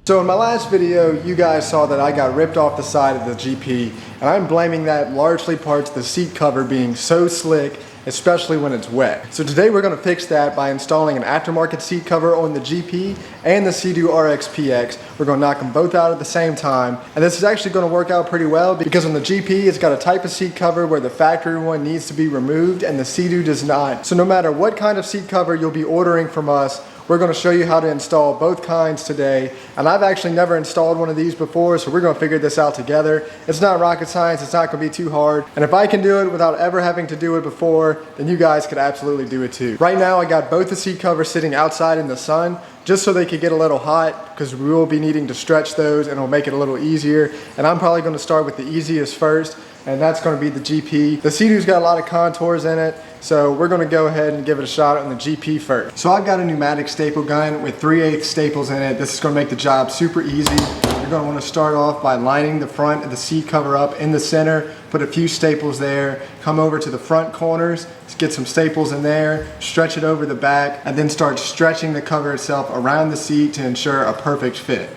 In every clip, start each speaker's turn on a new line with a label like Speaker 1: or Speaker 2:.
Speaker 1: So in my last video, you guys saw that I got ripped off the side of the GP, and I'm blaming that largely part to the seat cover being so slick, especially when it's wet. So today we're going to fix that by installing an aftermarket seat cover on the GP and the Sea-Doo rxp-x. We're going to knock them both out at the same time, and this is actually going to work out pretty well because on the GP it's got a type of seat cover where the factory one needs to be removed and the Sea-Doo does not. So no matter what kind of seat cover you'll be ordering from us, we're going to show you how to install both kinds today, and I've actually never installed one of these before, so we're going to figure this out together. It's not rocket science, it's not going to be too hard, and if I can do it without ever having to do it before, then you guys could absolutely do it too. Right now I got both the seat covers sitting outside in the sun just so they could get a little hot because we will be needing to stretch those and it'll make it a little easier, and I'm probably going to start with the easiest first, and that's going to be the GP. The Sea-Doo's got a lot of contours in it, so we're going to go ahead and give it a shot on the GP first. So I've got a pneumatic staple gun with 3/8 staples in it. This is going to make the job super easy. You're going to want to start off by lining the front of the seat cover up in the center, put a few staples there, come over to the front corners, get some staples in there, stretch it over the back, and then start stretching the cover itself around the seat to ensure a perfect fit.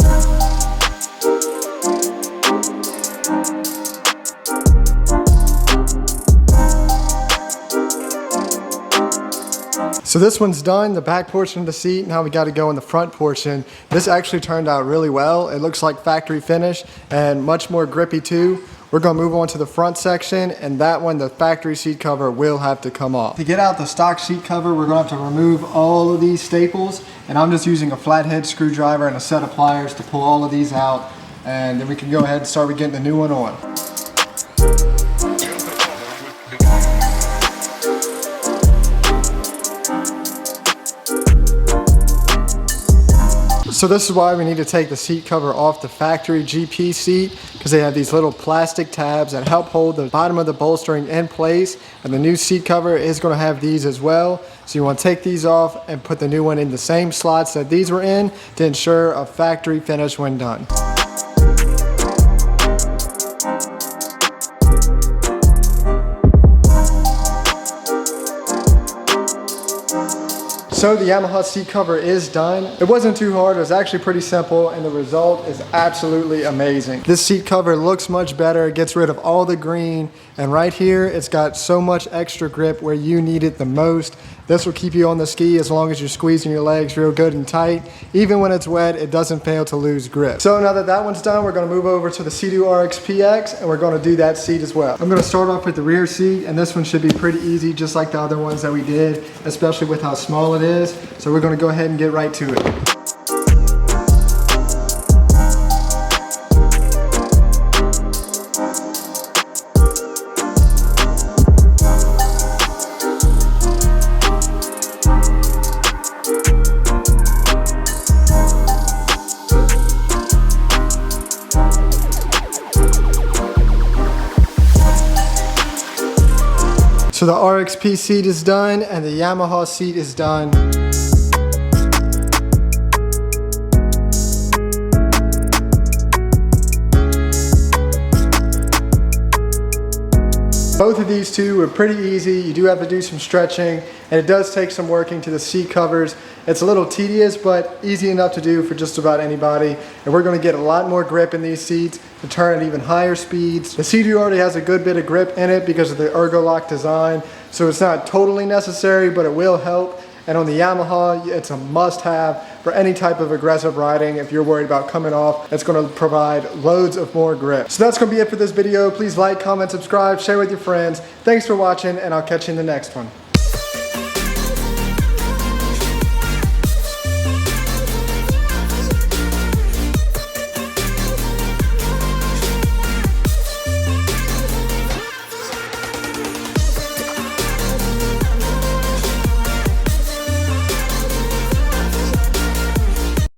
Speaker 1: So this one's done, the back portion of the seat. Now we got to go in the front portion. This actually turned out really well. It looks like factory finish and much more grippy too. We're going to move on to the front section, and that one, the factory seat cover, will have to come off. To get out the stock seat cover, we're going to have to remove all of these staples, and I'm just using a flathead screwdriver and a set of pliers to pull all of these out, and then we can go ahead and start with getting the new one on. So this is why we need to take the seat cover off the factory GP seat, because they have these little plastic tabs that help hold the bottom of the bolstering in place, and the new seat cover is going to have these as well. So you want to take these off and put the new one in the same slots that these were in to ensure a factory finish when done. So the Yamaha seat cover is done. It wasn't too hard, it was actually pretty simple, and the result is absolutely amazing. This seat cover looks much better, it gets rid of all the green, and right here it's got so much extra grip where you need it the most. This will keep you on the ski as long as you're squeezing your legs real good and tight. Even when it's wet, it doesn't fail to lose grip. So now that that one's done, we're going to move over to the Sea-Doo rxp-x, and we're going to do that seat as well. I'm going to start off with the rear seat, and this one should be pretty easy, just like the other ones that we did, especially with how small it is. So we're going to go ahead and get right to it. So the RXP seat is done and the Yamaha seat is done. Both of these two were pretty easy. You do have to do some stretching, and it does take some working to the seat covers. It's a little tedious, but easy enough to do for just about anybody. And we're going to get a lot more grip in these seats to turn at even higher speeds. The Sea-Doo already has a good bit of grip in it because of the ergo-lock design, so it's not totally necessary, but it will help. And on the Yamaha, it's a must-have for any type of aggressive riding. If you're worried about coming off, it's going to provide loads of more grip. So that's going to be it for this video. Please like, comment, subscribe, share with your friends. Thanks for watching, and I'll catch you in the next one.